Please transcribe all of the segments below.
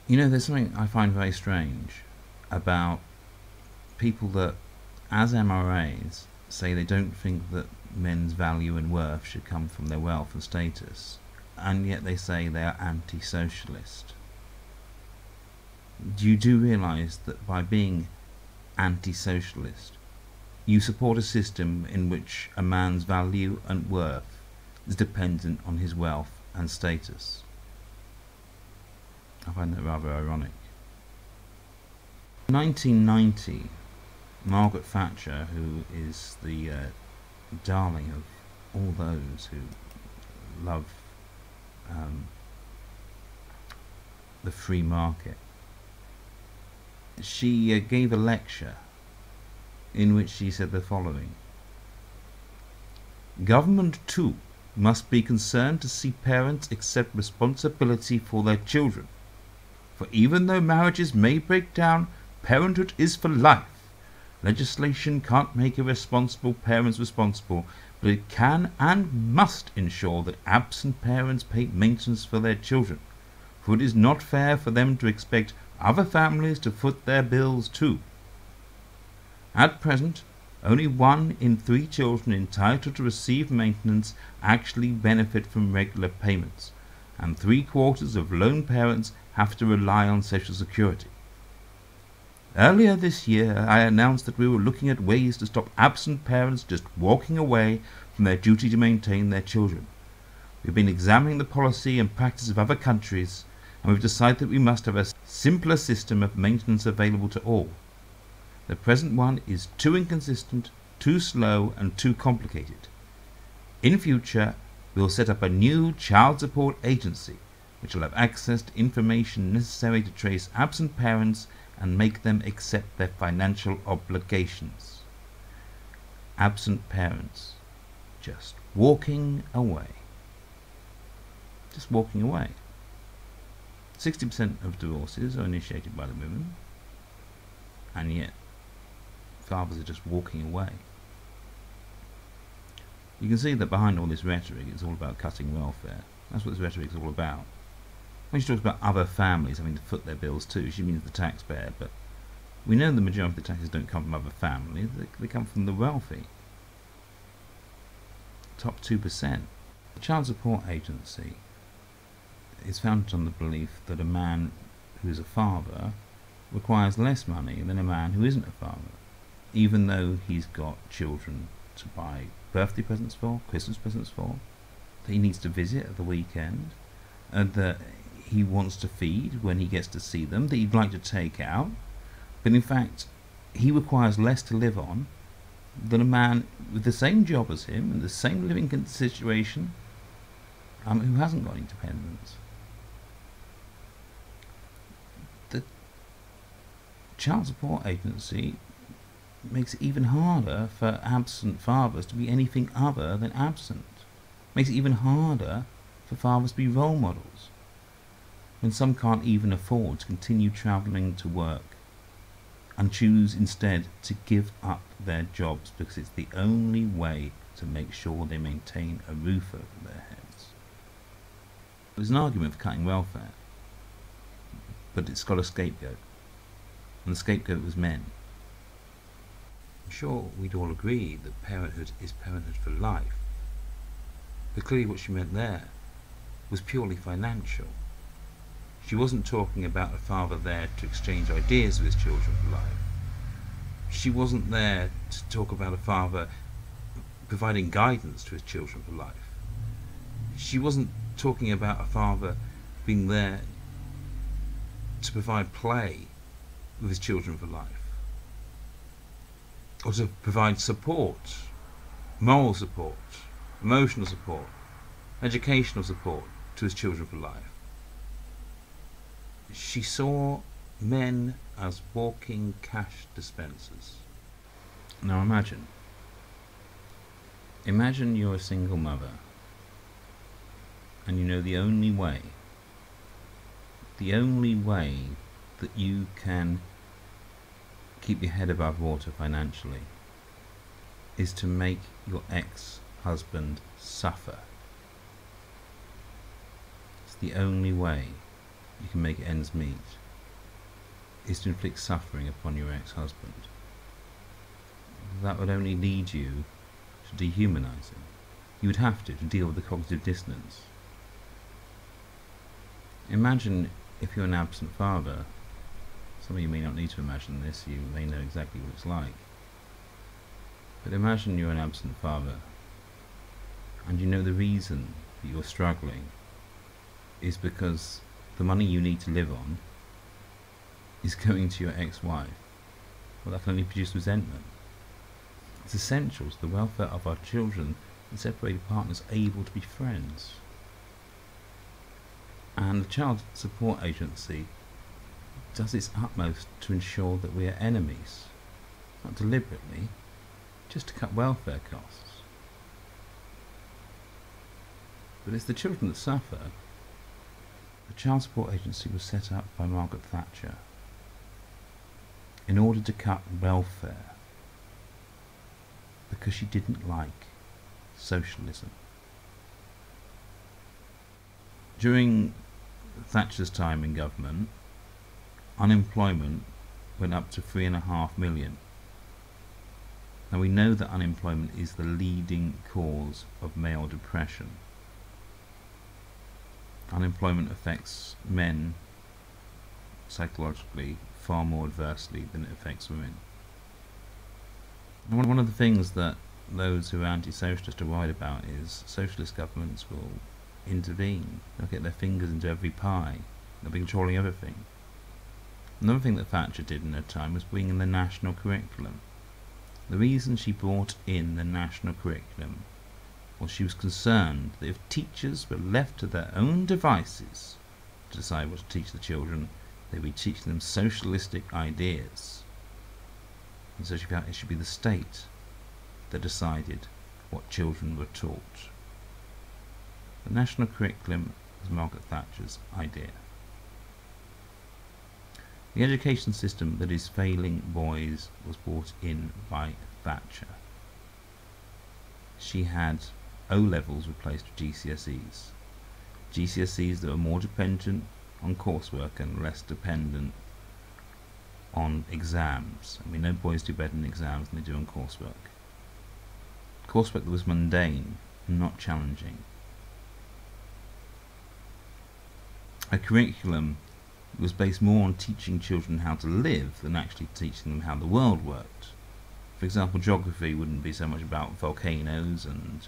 You know, there's something I find very strange about people that, as MRAs, say they don't think that men's value and worth should come from their wealth and status, and yet they say they are anti-socialist. You do realise that by being anti-socialist, you support a system in which a man's value and worth is dependent on his wealth and status. I find that rather ironic. In 1990, Margaret Thatcher, who is the darling of all those who love the free market, she gave a lecture in which she said the following: "Government too must be concerned to see parents accept responsibility for their children. For even though marriages may break down, parenthood is for life. Legislation can't make irresponsible parents responsible, but it can and must ensure that absent parents pay maintenance for their children, for it is not fair for them to expect other families to foot their bills too. At present, only 1 in 3 children entitled to receive maintenance actually benefit from regular payments, and 3/4 of lone parents have to rely on Social Security. Earlier this year, I announced that we were looking at ways to stop absent parents just walking away from their duty to maintain their children. We've been examining the policy and practice of other countries, and we've decided that we must have a simpler system of maintenance available to all. The present one is too inconsistent, too slow, and too complicated. In future, we will set up a new child support agency, which will have access to information necessary to trace absent parents and make them accept their financial obligations." Absent parents just walking away. Just walking away. 60% of divorces are initiated by the women, and yet fathers are just walking away. You can see that behind all this rhetoric, it's all about cutting welfare. That's what this rhetoric is all about. When she talks about other families having to foot their bills too, she means the taxpayer, but we know the majority of the taxes don't come from other families, they come from the wealthy. Top 2%. The Child Support Agency is founded on the belief that a man who is a father requires less money than a man who isn't a father, even though he's got children to buy birthday presents for, Christmas presents for, that he needs to visit at the weekend, and that he wants to feed when he gets to see them, that he'd like to take out, but in fact he requires less to live on than a man with the same job as him and the same living situation who hasn't got any dependents. The Child Support Agency makes it even harder for absent fathers to be anything other than absent. Makes it even harder for fathers to be role models, when some can't even afford to continue travelling to work and choose instead to give up their jobs because it's the only way to make sure they maintain a roof over their heads. There's an argument for cutting welfare, but it's got a scapegoat, and the scapegoat was men. I'm sure we'd all agree that parenthood is parenthood for life, but clearly what she meant there was purely financial. She wasn't talking about a father there to exchange ideas with his children for life. She wasn't there to talk about a father providing guidance to his children for life. She wasn't talking about a father being there to provide play with his children for life, or to provide support, moral support, emotional support, educational support to his children for life. She saw men as walking cash dispensers. Now imagine you're a single mother, and you know the only way that you can keep your head above water financially is to make your ex-husband suffer. It's the only way you can make ends meet, is to inflict suffering upon your ex-husband. That would only lead you to dehumanising. You would have to deal with the cognitive dissonance. Imagine if you're an absent father. Some of you may not need to imagine this, you may know exactly what it's like. But imagine you're an absent father, and you know the reason that you're struggling is because the money you need to live on is going to your ex-wife. Well, that can only produce resentment. It's essential to the welfare of our children that separated partners are able to be friends. And the Child Support Agency does its utmost to ensure that we are enemies, not deliberately, just to cut welfare costs. But it's the children that suffer. The Child Support Agency was set up by Margaret Thatcher in order to cut welfare because she didn't like socialism. During Thatcher's time in government, unemployment went up to 3.5 million. Now we know that unemployment is the leading cause of male depression. Unemployment affects men psychologically far more adversely than it affects women. And one of the things that those who are anti-socialist are worried about is socialist governments will intervene. They'll get their fingers into every pie. They'll be controlling everything. Another thing that Thatcher did in her time was bring in the national curriculum. The reason she brought in the national curriculum was she was concerned that if teachers were left to their own devices to decide what to teach the children, they would be teaching them socialistic ideas. And so she felt it should be the state that decided what children were taught. The national curriculum was Margaret Thatcher's idea. The education system that is failing boys was brought in by Thatcher. She had O-levels replaced with GCSEs. GCSEs that were more dependent on coursework and less dependent on exams. And we know boys do better in exams than they do on coursework. Coursework that was mundane and not challenging. A curriculum was based more on teaching children how to live than actually teaching them how the world worked. For example, geography wouldn't be so much about volcanoes and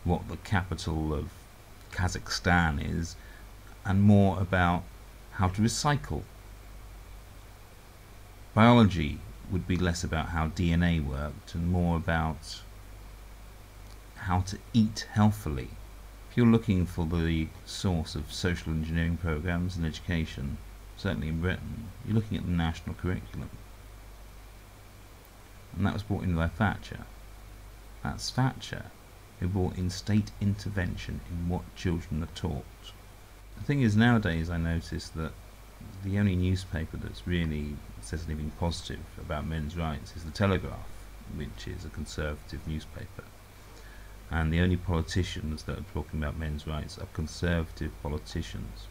what the capital of Kazakhstan is, and more about how to recycle. Biology would be less about how DNA worked and more about how to eat healthily. If you're looking for the source of social engineering programs in education, certainly in Britain, you're looking at the national curriculum. And that was brought in by Thatcher. That's Thatcher who brought in state intervention in what children are taught. The thing is, nowadays I notice that the only newspaper that's really says anything positive about men's rights is the Telegraph, which is a conservative newspaper. And the only politicians that are talking about men's rights are conservative politicians.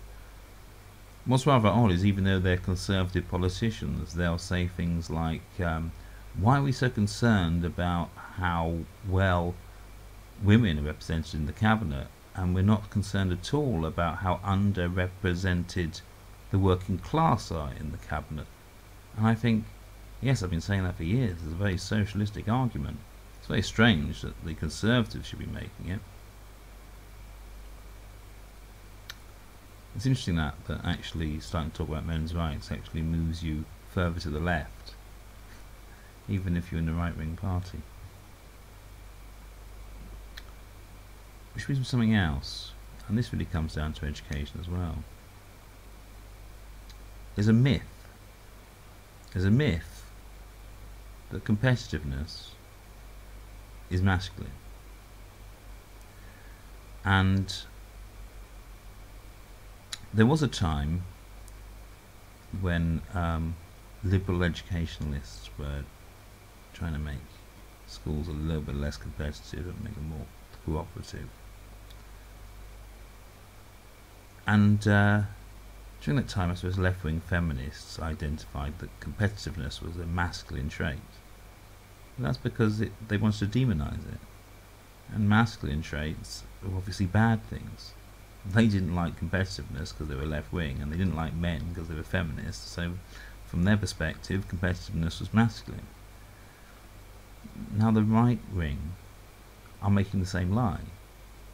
What's rather odd is, even though they're conservative politicians, they'll say things like, why are we so concerned about how well women are represented in the cabinet, and we're not concerned at all about how underrepresented the working class are in the cabinet? And I think, yes, I've been saying that for years. It's a very socialistic argument. It's very strange that the Conservatives should be making it. It's interesting that actually starting to talk about men's rights actually moves you further to the left, even if you're in the right-wing party. Which brings me to something else, and this really comes down to education as well. There's a myth that competitiveness is masculine. And there was a time when liberal educationalists were trying to make schools a little bit less competitive and make them more cooperative. And During that time, I suppose left-wing feminists identified that competitiveness was a masculine trait. And that's because they wanted to demonise it. And masculine traits are obviously bad things. They didn't like competitiveness because they were left-wing, and they didn't like men because they were feminists, so from their perspective, competitiveness was masculine. Now the right wing are making the same lie,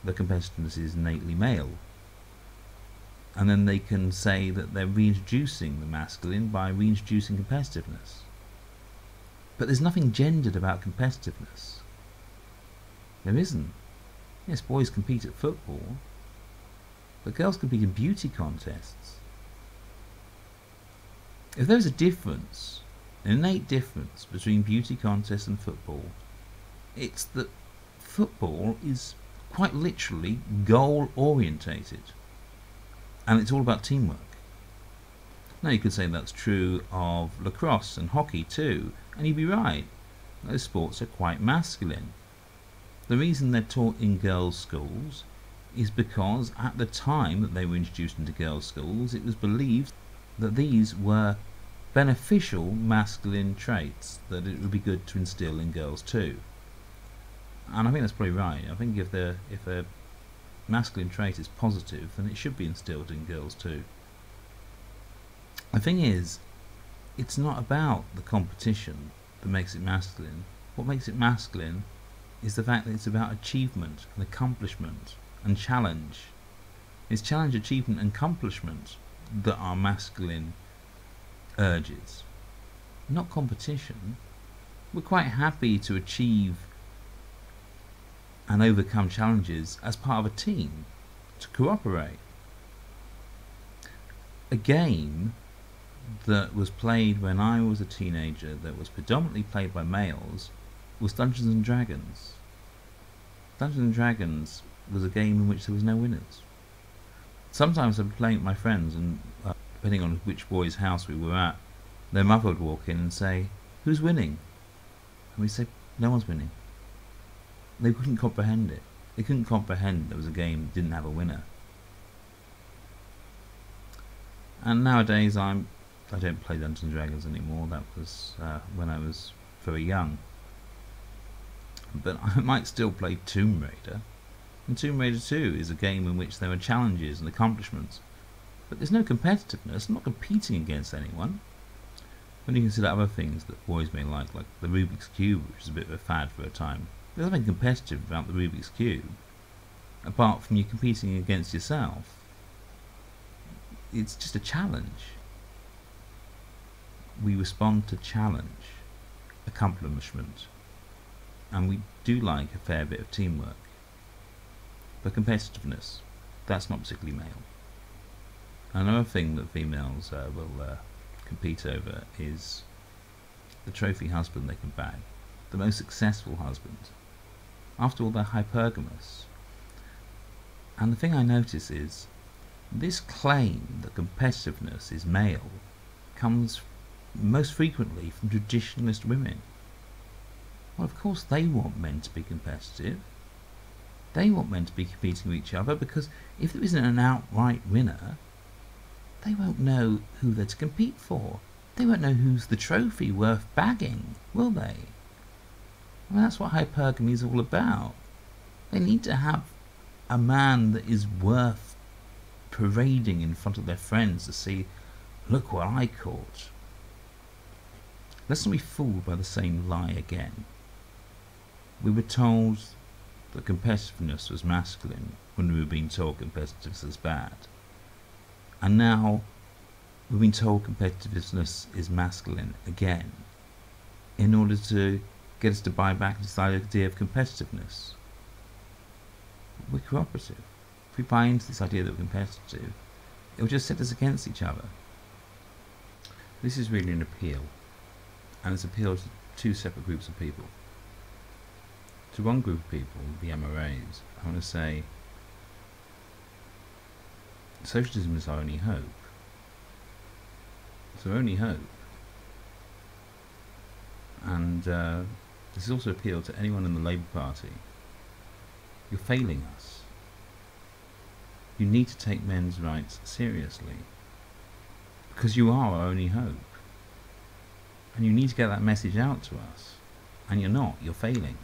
that competitiveness is innately male. And then they can say that they're reintroducing the masculine by reintroducing competitiveness. But there's nothing gendered about competitiveness. There isn't. Yes, boys compete at football, but girls compete in beauty contests. If there's a difference, an innate difference between beauty contests and football, it's that football is quite literally goal-orientated. And it's all about teamwork. Now you could say that's true of lacrosse and hockey too, and you'd be right. Those sports are quite masculine. The reason they're taught in girls' schools is because at the time that they were introduced into girls' schools, it was believed that these were beneficial masculine traits that it would be good to instill in girls too. And I think that's probably right. I think if a masculine trait is positive, then it should be instilled in girls too. The thing is, it's not about the competition that makes it masculine. What makes it masculine is the fact that it's about achievement and accomplishment and challenge. It's challenge, achievement and accomplishment that are masculine urges, not competition. We're quite happy to achieve and overcome challenges as part of a team, to cooperate. A game that was played when I was a teenager, that was predominantly played by males, was Dungeons and Dragons. Dungeons and Dragons was a game in which there was no winners. Sometimes I'd be playing with my friends, and depending on which boy's house we were at, their mother would walk in and say, "Who's winning?" And we'd say, "No one's winning." They couldn't comprehend it. They couldn't comprehend there was a game that didn't have a winner. And nowadays I don't play Dungeons and Dragons anymore. That was when I was very young. But I might still play Tomb Raider. And Tomb Raider 2 is a game in which there are challenges and accomplishments. But there's no competitiveness. I'm not competing against anyone. When you consider other things that boys may like the Rubik's Cube, which is a bit of a fad for a time, there's nothing competitive about the Rubik's Cube, apart from you competing against yourself. It's just a challenge. We respond to challenge, accomplishment, and we do like a fair bit of teamwork. But competitiveness, that's not particularly male. Another thing that females will compete over is the trophy husband they can bag, the most successful husband. After all, they're hypergamous. And the thing I notice is, this claim that competitiveness is male comes most frequently from traditionalist women. Well, of course they want men to be competitive. They want men to be competing with each other, because if there isn't an outright winner, they won't know who they're to compete for. They won't know who's the trophy worth bagging, will they? Well, that's what hypergamy is all about. They need to have a man that is worth parading in front of their friends to see, "Look what I caught." Let's not be fooled by the same lie again. We were told that competitiveness was masculine when we were being told competitiveness is bad. And now we've been told competitiveness is masculine again, in order to get us to buy back this idea of competitiveness. We're cooperative. If we buy into this idea that we're competitive, it will just set us against each other. This is really an appeal, and it's appealed to two separate groups of people. To one group of people, the MRAs, I want to say, socialism is our only hope. It's our only hope. And this is also appealed to anyone in the Labour Party. You're failing us. You need to take men's rights seriously. because you are our only hope. And you need to get that message out to us. And you're not. You're failing.